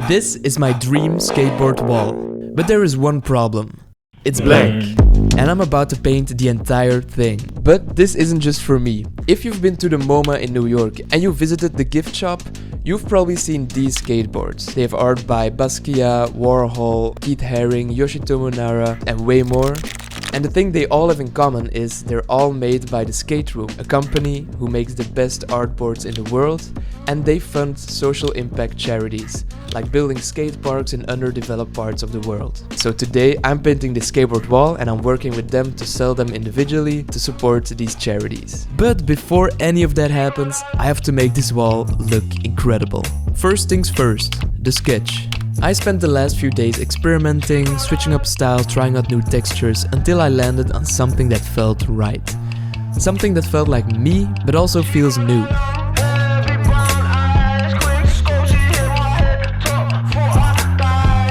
This is my dream skateboard wall, but there is one problem. It's black, and I'm about to paint the entire thing. But this isn't just for me. If you've been to the MoMA in New York and you visited the gift shop, you've probably seen these skateboards. They have art by Basquiat, Warhol, Keith Haring, Yoshitomo Nara, and way more. And the thing they all have in common is they're all made by the Skate Room, a company who makes the best artboards in the world, and they fund social impact charities, like building skate parks in underdeveloped parts of the world. So today I'm painting the skateboard wall and I'm working with them to sell them individually to support these charities. But before any of that happens, I have to make this wall look incredible. First things first, the sketch. I spent the last few days experimenting, switching up style, trying out new textures until I landed on something that felt right. Something that felt like me, but also feels new.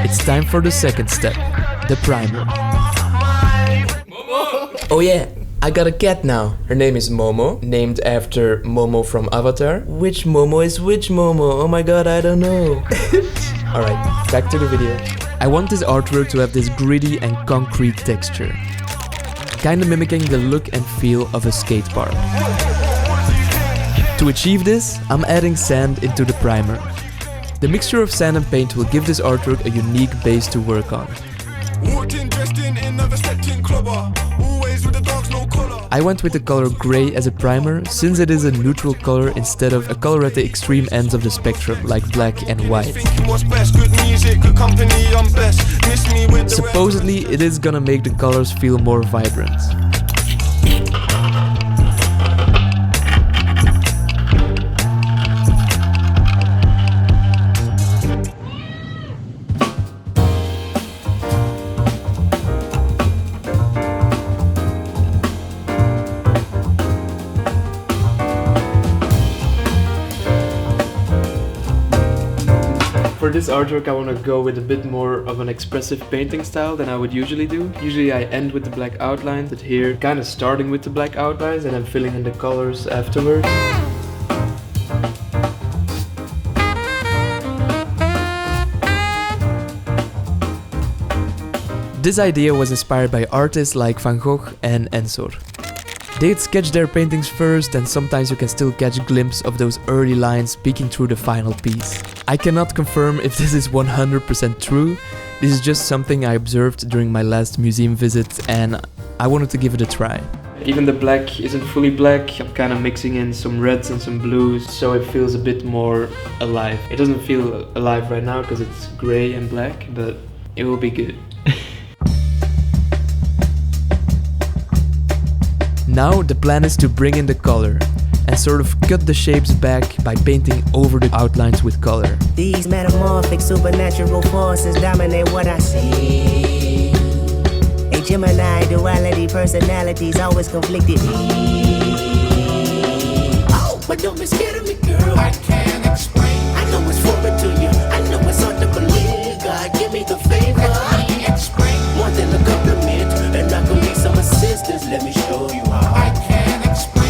It's time for the second step, the primer. Oh yeah, I got a cat now. Her name is Momo, named after Momo from Avatar. Which Momo is which Momo? Oh my god, I don't know. Alright, back to the video. I want this artwork to have this gritty and concrete texture, kinda mimicking the look and feel of a skate park. To achieve this, I'm adding sand into the primer. The mixture of sand and paint will give this artwork a unique base to work on. I went with the color grey as a primer, since it is a neutral color instead of a color at the extreme ends of the spectrum, like black and white. Supposedly, it is gonna make the colors feel more vibrant. For this artwork I want to go with a bit more of an expressive painting style than I would usually do. Usually I end with the black outlines, but here kind of starting with the black outlines and then filling in the colors afterwards. This idea was inspired by artists like Van Gogh and Ensor. They'd sketch their paintings first, and sometimes you can still catch a glimpse of those early lines peeking through the final piece. I cannot confirm if this is 100% true. This is just something I observed during my last museum visit and I wanted to give it a try. Even the black isn't fully black, I'm kind of mixing in some reds and some blues so it feels a bit more alive. It doesn't feel alive right now because it's grey and black, but it will be good. Now the plan is to bring in the color and sort of cut the shapes back by painting over the outlines with color. These metamorphic supernatural forces dominate what I see. A Gemini duality personalities always conflicted. Oh, but don't be scared of me, girl. I can't explain. I know it's foreign to you. I know it's hard to believe. God, give me the favor. I can't explain. More than a compliment, and I can make some assistance. Let me show you how. I can't explain.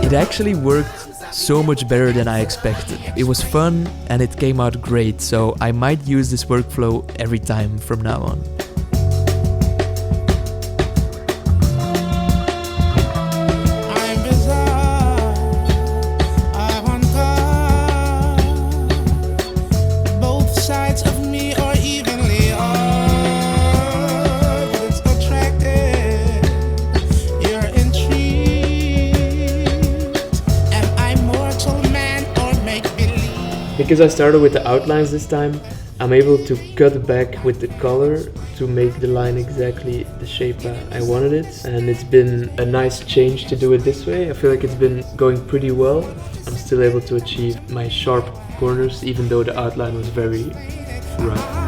It actually worked so much better than I expected. It was fun and it came out great, so I might use this workflow every time from now on. Because I started with the outlines this time, I'm able to cut back with the color to make the line exactly the shape I wanted it. And it's been a nice change to do it this way. I feel like it's been going pretty well. I'm still able to achieve my sharp corners even though the outline was very rough.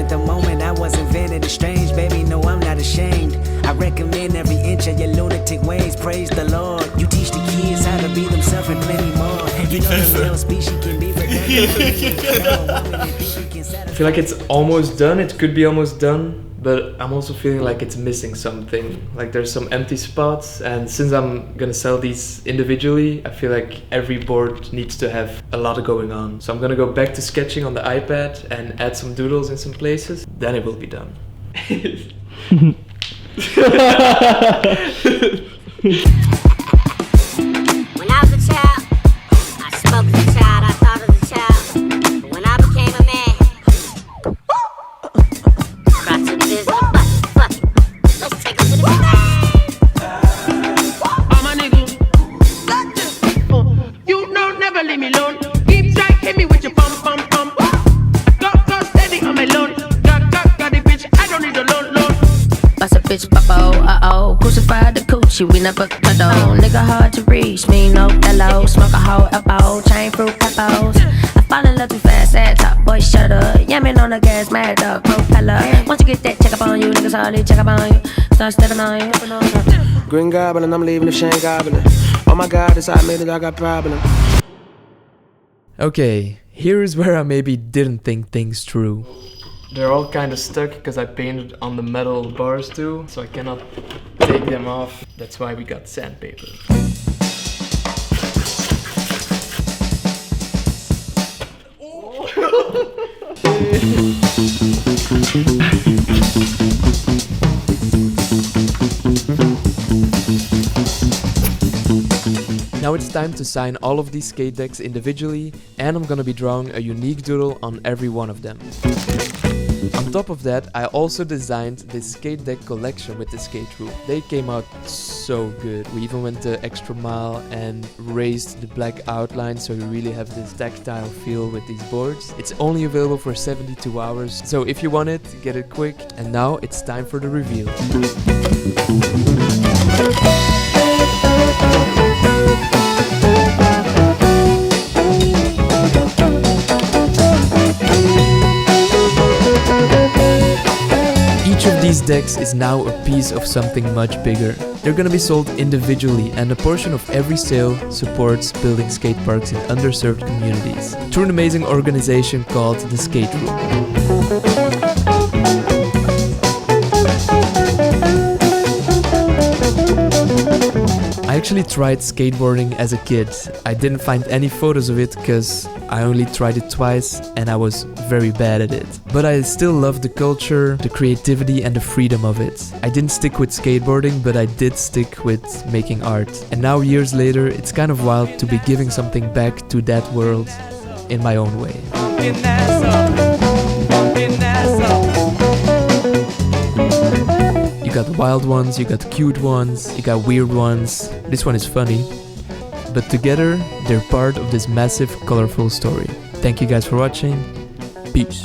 The moment I was invented is strange, baby, no, I'm not ashamed. I recommend every inch of your lunatic ways, praise the Lord. You teach the kids how to be themselves and plenty more. You know the male species can be redundant. I feel like it's almost done. It could be almost done, but I'm also feeling like it's missing something. Like there's some empty spots, and since I'm gonna sell these individually, I feel like every board needs to have a lot going on. So I'm gonna go back to sketching on the iPad and add some doodles in some places. Then it will be done. When I was a child, I spoke as a child, I thought as a child. But when I became a man, brought to the business, fuck it. Let's take it to the big man. All my niggas, you know, never leave me alone. Keep track, hit me with your bum. Go steady on my loan. Got the bitch, I don't need a loan. Bust a bitch, pop-o, uh-oh. Crucified the coochie, we never cuddle. Nigga hard to reach, me no hello. Smoke a whole elbow, chain fruit peppers. I fall in love too fast, sad top boy, shut up. Yamming on the gas, mad dog, propeller. Once you get that, check up on you, niggas hardly check up on you. Start stepping on you. Green goblin, I'm leaving if she ain't goblin. Oh my god, this I made it, I got problem. Okay, here is where I maybe didn't think things through. They're all kind of stuck because I painted on the metal bars too, so I cannot take them off. That's why we got sandpaper. Now it's time to sign all of these skate decks individually, and I'm gonna be drawing a unique doodle on every one of them. On top of that, I also designed this skate deck collection with the skate rule. They came out so good. We even went the extra mile and raised the black outline so you really have this tactile feel with these boards. It's only available for 72 hours, so if you want it, get it quick. And now it's time for the reveal. Each of these decks is now a piece of something much bigger. They're gonna be sold individually, and a portion of every sale supports building skate parks in underserved communities through an amazing organization called the Skate Room. I actually tried skateboarding as a kid. I didn't find any photos of it because I only tried it twice and I was very bad at it. But I still love the culture, the creativity and the freedom of it. I didn't stick with skateboarding, but I did stick with making art. And now years later, it's kind of wild to be giving something back to that world in my own way. You got wild ones, you got cute ones, you got weird ones. This one is funny. But together, they're part of this massive, colorful story. Thank you guys for watching. Peace.